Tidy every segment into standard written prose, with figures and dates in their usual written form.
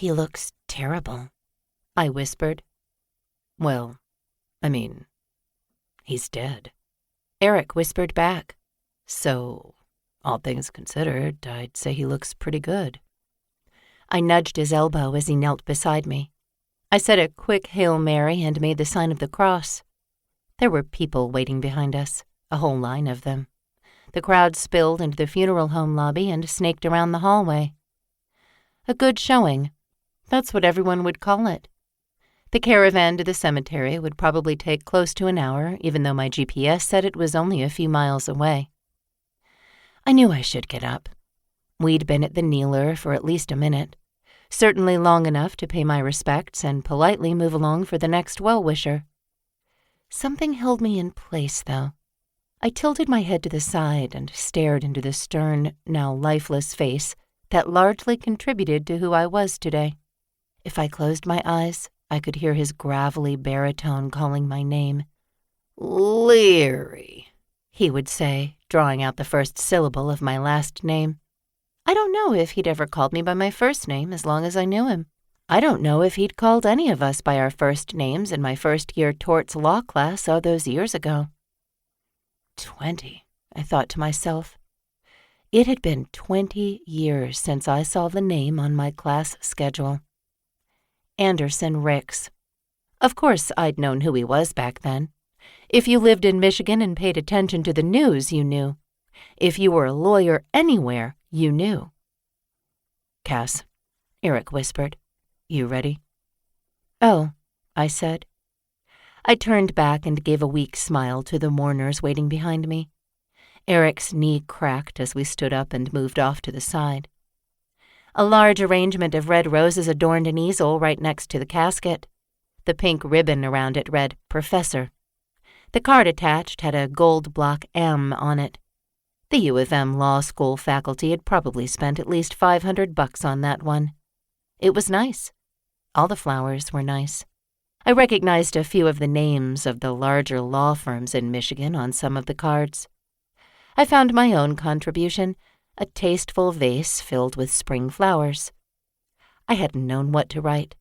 "He looks terrible," I whispered. "Well, he's dead," Eric whispered back. "So, all things considered, I'd say he looks pretty good." I nudged his elbow as he knelt beside me. I said a quick Hail Mary and made the sign of the cross. There were people waiting behind us, a whole line of them. The crowd spilled into the funeral home lobby and snaked around the hallway. A good showing. That's what everyone would call it. The caravan to the cemetery would probably take close to an hour, even though my GPS said it was only a few miles away. I knew I should get up. We'd been at the kneeler for at least a minute, certainly long enough to pay my respects and politely move along for the next well-wisher. Something held me in place, though. I tilted my head to the side and stared into the stern, now lifeless face that largely contributed to who I was today. If I closed my eyes, I could hear his gravelly baritone calling my name. "Leary," he would say, drawing out the first syllable of my last name. I don't know if he'd ever called me by my first name as long as I knew him. I don't know if he'd called any of us by our first names in my first-year torts law class all those years ago. 20, I thought to myself. It had been 20 years since I saw the name on my class schedule. Anderson Ricks. Of course, I'd known who he was back then. If you lived in Michigan and paid attention to the news, you knew. If you were a lawyer anywhere, you knew. "Cass," Eric whispered. "You ready?" "Oh," I said. I turned back and gave a weak smile to the mourners waiting behind me. Eric's knee cracked as we stood up and moved off to the side. A large arrangement of red roses adorned an easel right next to the casket. The pink ribbon around it read Professor. The card attached had a gold block M on it. The U of M Law School faculty had probably spent at least $500 on that one. It was nice. All the flowers were nice. I recognized a few of the names of the larger law firms in Michigan on some of the cards. I found my own contribution, a tasteful vase filled with spring flowers. I hadn't known what to write.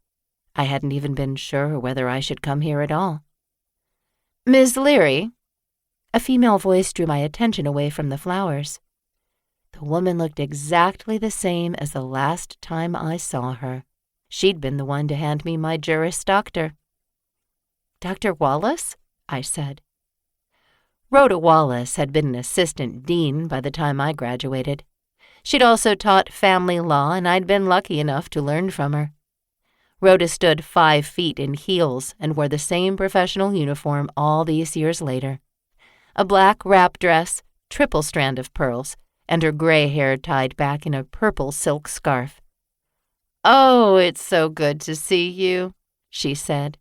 I hadn't even been sure whether I should come here at all. "Ms. Leary?" A female voice drew my attention away from the flowers. The woman looked exactly the same as the last time I saw her. She'd been the one to hand me my Juris Doctor. "Dr. Wallace?" I said. Rhoda Wallace had been an assistant dean by the time I graduated. She'd also taught family law, and I'd been lucky enough to learn from her. Rhoda stood 5 feet in heels and wore the same professional uniform all these years later. A black wrap dress, triple strand of pearls, and her gray hair tied back in a purple silk scarf. "Oh, it's so good to see you," she said.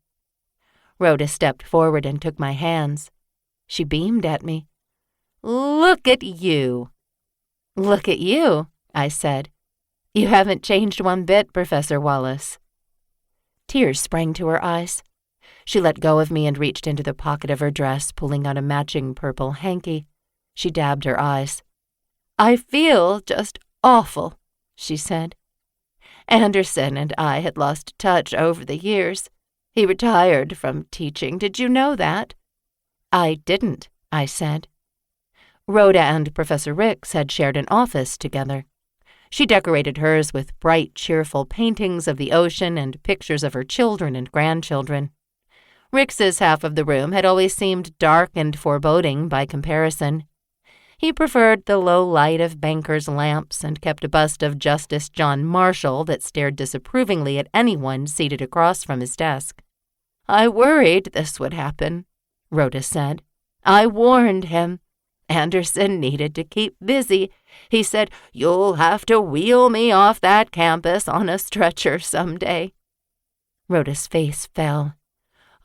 Rhoda stepped forward and took my hands. She beamed at me. "Look at you." "Look at you," I said. "You haven't changed one bit, Professor Wallace." Tears sprang to her eyes. She let go of me and reached into the pocket of her dress, pulling out a matching purple hanky. She dabbed her eyes. "I feel just awful," she said. "Anderson and I had lost touch over the years. He retired from teaching. Did you know that?" "I didn't," I said. Rhoda and Professor Ricks had shared an office together. She decorated hers with bright, cheerful paintings of the ocean and pictures of her children and grandchildren. Ricks's half of the room had always seemed dark and foreboding by comparison. He preferred the low light of bankers' lamps and kept a bust of Justice John Marshall that stared disapprovingly at anyone seated across from his desk. "I worried this would happen," Rhoda said. "I warned him. Anderson needed to keep busy. He said, 'You'll have to wheel me off that campus on a stretcher someday.'" Rhoda's face fell.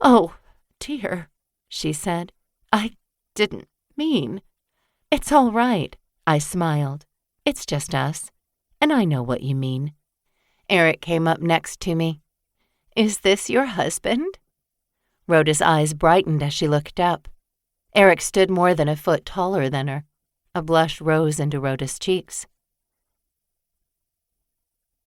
"Oh, dear," she said. "I didn't mean." "It's all right," I smiled. "It's just us, and I know what you mean." Eric came up next to me. "Is this your husband?" Rhoda's eyes brightened as she looked up. Eric stood more than a foot taller than her. A blush rose into Rhoda's cheeks.